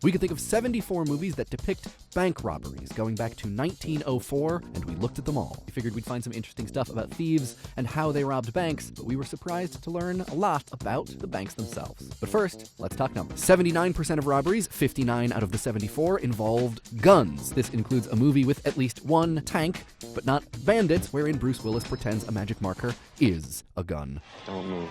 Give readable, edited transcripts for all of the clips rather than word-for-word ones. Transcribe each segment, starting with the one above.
We could think of 74 movies that depict bank robberies going back to 1904, and we looked at them all. We figured we'd find some interesting stuff about thieves and how they robbed banks, but we were surprised to learn a lot about the banks themselves. But first, let's talk numbers. 79% of robberies, 59 out of the 74, involved guns. This includes a movie with at least one tank, but not Bandits, wherein Bruce Willis pretends a magic marker is a gun. Don't move.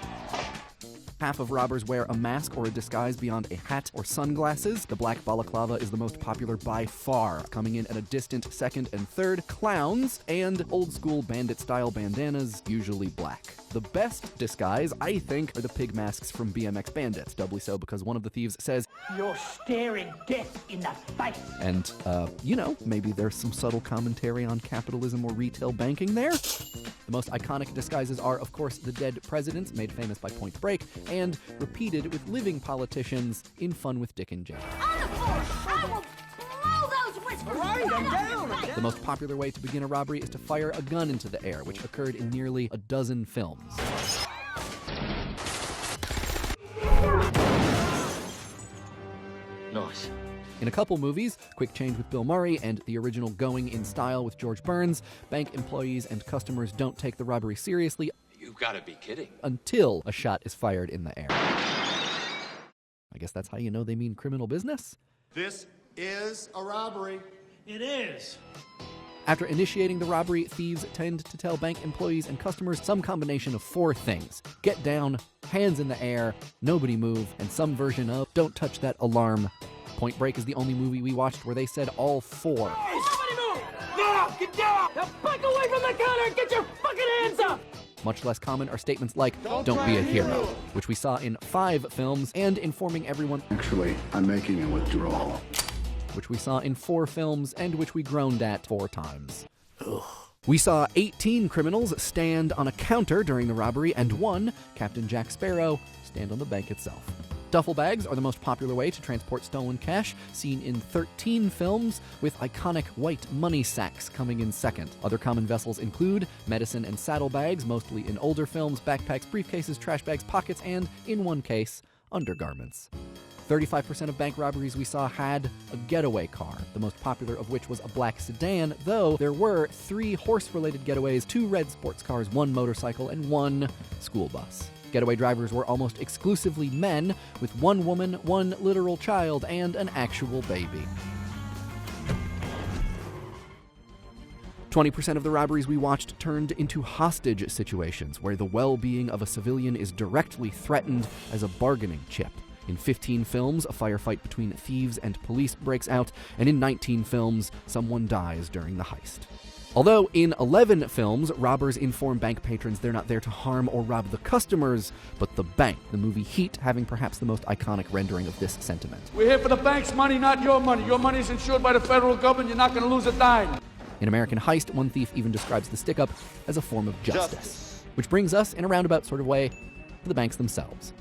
Half of robbers wear a mask or a disguise beyond a hat or sunglasses. The black balaclava is the most popular by far, coming in at a distant second and third. Clowns and old-school bandit-style bandanas, usually black. The best disguise, I think, are the pig masks from BMX Bandits, doubly so because one of the thieves says, "You're staring death in the face." And, maybe there's some subtle commentary on capitalism or retail banking there. The most iconic disguises are, of course, the dead presidents, made famous by Point Break, and repeated with living politicians in Fun with Dick and Jane. On the floor! I will blow those whiskers right I'm down! The most popular way to begin a robbery is to fire a gun into the air, which occurred in nearly a dozen films. Nice. In a couple movies, Quick Change with Bill Murray and the original Going in Style with George Burns, bank employees and customers don't take the robbery seriously. You've got to be kidding. Until a shot is fired in the air. I guess that's how you know they mean criminal business? This is a robbery. It is. After initiating the robbery, thieves tend to tell bank employees and customers some combination of 4 things. Get down, hands in the air, nobody move, and some version of don't touch that alarm. Point Break is the only movie we watched where they said all 4. Hey, somebody move! No! Get down! Now back away from the counter and get your fucking hands up! Much less common are statements like, don't be a hero, which we saw in 5 films, and informing everyone, actually, I'm making a withdrawal, which we saw in 4 films, and which we groaned at 4 times. Ugh. We saw 18 criminals stand on a counter during the robbery, and 1, Captain Jack Sparrow, stand on the bank itself. Duffel bags are the most popular way to transport stolen cash, seen in 13 films, with iconic white money sacks coming in second. Other common vessels include medicine and saddlebags, mostly in older films, backpacks, briefcases, trash bags, pockets, and, in one case, undergarments. 35% of bank robberies we saw had a getaway car, the most popular of which was a black sedan, though there were 3 horse-related getaways, 2 red sports cars, 1 motorcycle, and 1 school bus. Getaway drivers were almost exclusively men, with 1 woman, 1 literal child, and an actual baby. 20% of the robberies we watched turned into hostage situations, where the well-being of a civilian is directly threatened as a bargaining chip. In 15 films, a firefight between thieves and police breaks out, and in 19 films, someone dies during the heist. Although in 11 films, robbers inform bank patrons they're not there to harm or rob the customers, but the bank, the movie Heat having perhaps the most iconic rendering of this sentiment. We're here for the bank's money, not your money. Your money is insured by the federal government. You're not going to lose a dime. In American Heist, one thief even describes the stick-up as a form of justice. Which brings us, in a roundabout sort of way, to the banks themselves.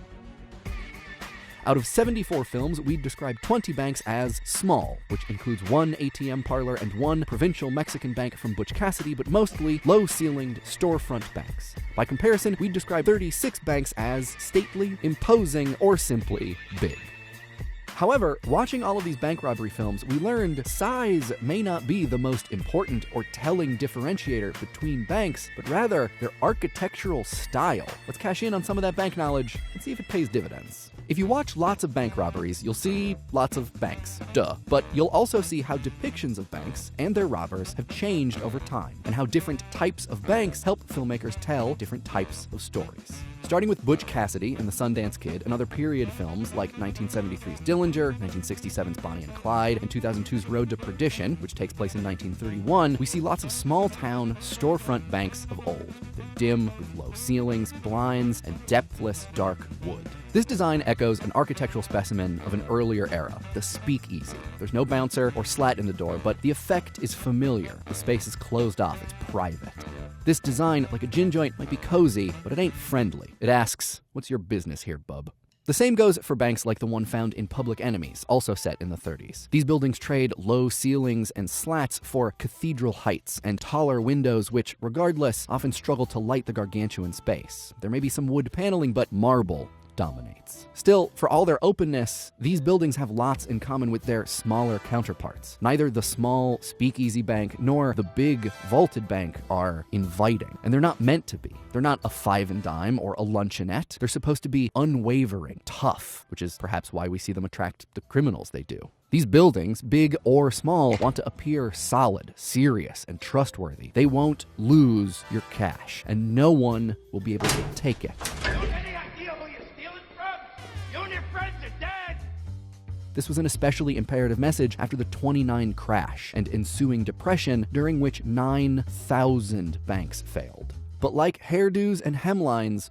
Out of 74 films, we'd describe 20 banks as small, which includes 1 ATM parlor and 1 provincial Mexican bank from Butch Cassidy, but mostly low-ceilinged storefront banks. By comparison, we'd describe 36 banks as stately, imposing, or simply big. However, watching all of these bank robbery films, we learned size may not be the most important or telling differentiator between banks, but rather their architectural style. Let's cash in on some of that bank knowledge and see if it pays dividends. If you watch lots of bank robberies, you'll see lots of banks, duh. But you'll also see how depictions of banks and their robbers have changed over time, and how different types of banks help filmmakers tell different types of stories. Starting with Butch Cassidy and the Sundance Kid, and other period films like 1973's Dillinger, 1967's Bonnie and Clyde, and 2002's Road to Perdition, which takes place in 1931, we see lots of small-town, storefront banks of old. They're dim, with low ceilings, blinds, and depthless, dark wood. This design echoes an architectural specimen of an earlier era, the speakeasy. There's no bouncer or slat in the door, but the effect is familiar. The space is closed off, it's private. This design, like a gin joint, might be cozy, but it ain't friendly. It asks, what's your business here, bub? The same goes for banks like the one found in Public Enemies, also set in the 30s. These buildings trade low ceilings and slats for cathedral heights and taller windows which, regardless, often struggle to light the gargantuan space. There may be some wood paneling, but marble dominates. Still, for all their openness, these buildings have lots in common with their smaller counterparts. Neither the small speakeasy bank nor the big vaulted bank are inviting, and they're not meant to be. They're not a five and dime or a luncheonette. They're supposed to be unwavering, tough, which is perhaps why we see them attract the criminals they do. These buildings, big or small, want to appear solid, serious, and trustworthy. They won't lose your cash, and no one will be able to take it. Any idea who you're stealing from? You and your friends are dead! This was an especially imperative message after the '29 crash and ensuing depression, during which 9,000 banks failed. But like hairdos and hemlines,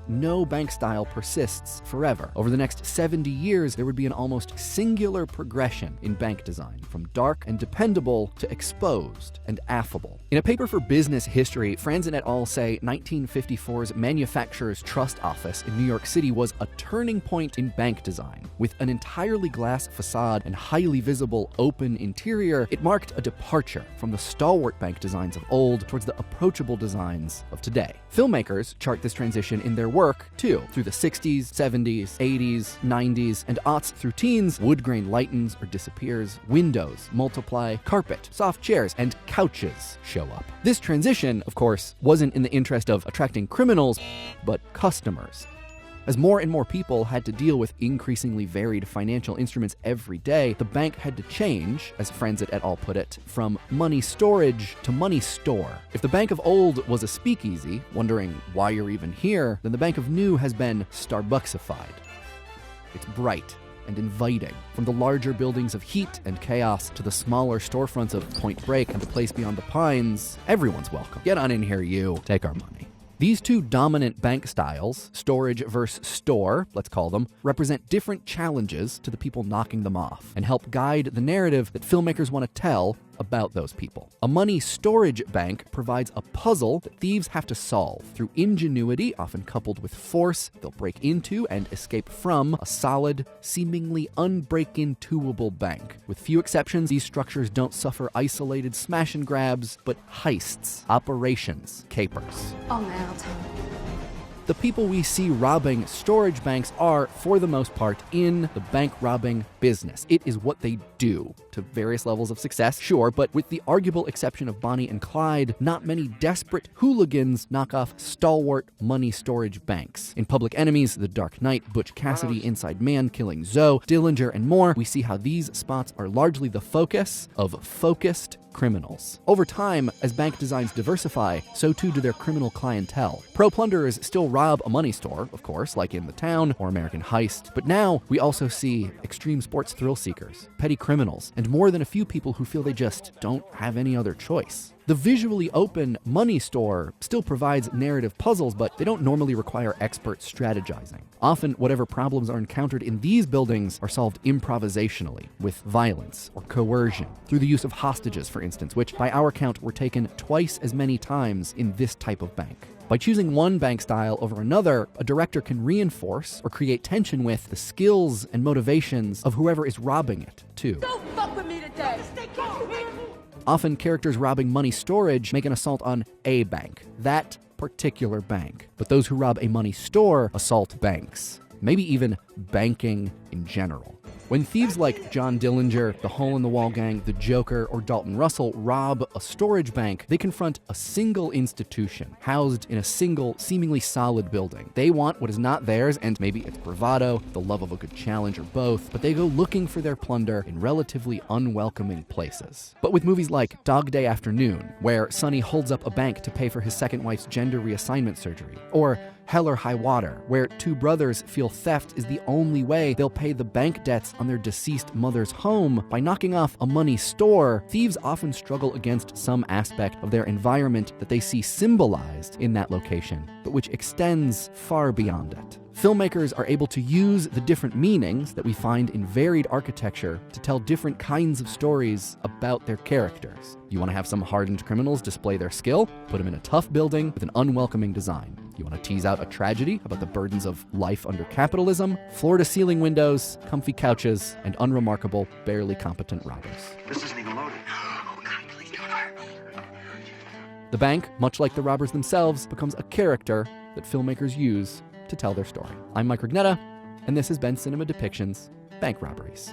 no bank style persists forever. Over the next 70 years, there would be an almost singular progression in bank design, from dark and dependable to exposed and affable. In a paper for Business History, Franzen et al. Say 1954's Manufacturers Trust Office in New York City was a turning point in bank design. With an entirely glass facade and highly visible open interior, it marked a departure from the stalwart bank designs of old towards the approachable designs of today. Filmmakers chart this transition in their work, too. Through the 60s, 70s, 80s, 90s, and aughts through teens, wood grain lightens or disappears, windows multiply, carpet, soft chairs, and couches show up. This transition, of course, wasn't in the interest of attracting criminals, but customers. As more and more people had to deal with increasingly varied financial instruments every day, the bank had to change, as Franzen et al. Put it, from money storage to money store. If the bank of old was a speakeasy, wondering why you're even here, then the bank of new has been Starbucksified. It's bright and inviting. From the larger buildings of heat and chaos to the smaller storefronts of Point Break and the Place Beyond the Pines, everyone's welcome. Get on in here, you. Take our money. These two dominant bank styles, storage versus store, let's call them, represent different challenges to the people knocking them off and help guide the narrative that filmmakers want to tell about those people. A money storage bank provides a puzzle that thieves have to solve. Through ingenuity, often coupled with force, they'll break into and escape from a solid, seemingly unbreak-intoable bank. With few exceptions, these structures don't suffer isolated smash and grabs, but heists, operations, capers. Oh man, I'll tell you. The people we see robbing storage banks are, for the most part, in the bank robbing business. It is what they do, to various levels of success, sure, but with the arguable exception of Bonnie and Clyde, not many desperate hooligans knock off stalwart money storage banks. In Public Enemies, The Dark Knight, Butch Cassidy, Inside Man, Killing Zoe, Dillinger, and more, we see how these spots are largely the focus of focused criminals. Over time, as bank designs diversify, so too do their criminal clientele. Pro-plunderers still rob a money store, of course, like in The Town or American Heist, but now we also see extreme sports thrill seekers, petty criminals, and more than a few people who feel they just don't have any other choice. The visually open money store still provides narrative puzzles, but they don't normally require expert strategizing. Often, whatever problems are encountered in these buildings are solved improvisationally, with violence or coercion, through the use of hostages, for instance, which by our count were taken twice as many times in this type of bank. By choosing one bank style over another, a director can reinforce or create tension with the skills and motivations of whoever is robbing it, too. Don't fuck with me today. Often, characters robbing money storage make an assault on a bank, that particular bank. But those who rob a money store assault banks, maybe even banking in general. When thieves like John Dillinger, the Hole-in-the-Wall Gang, the Joker, or Dalton Russell rob a storage bank, they confront a single institution, housed in a single, seemingly solid building. They want what is not theirs, and maybe it's bravado, the love of a good challenge, or both, but they go looking for their plunder in relatively unwelcoming places. But with movies like Dog Day Afternoon, where Sonny holds up a bank to pay for his second wife's gender reassignment surgery, or Hell or High Water, where two brothers feel theft is the only way they'll pay the bank debts on their deceased mother's home by knocking off a money store, thieves often struggle against some aspect of their environment that they see symbolized in that location, but which extends far beyond it. Filmmakers are able to use the different meanings that we find in varied architecture to tell different kinds of stories about their characters. You want to have some hardened criminals display their skill? Put them in a tough building with an unwelcoming design. You want to tease out a tragedy about the burdens of life under capitalism? Floor-to-ceiling windows, comfy couches, and unremarkable, barely competent robbers. This isn't even loaded. Oh, God, please don't hurt me. The bank, much like the robbers themselves, becomes a character that filmmakers use to tell their story. I'm Mike Rignetta, and this has been Cinema Depictions: Bank Robberies.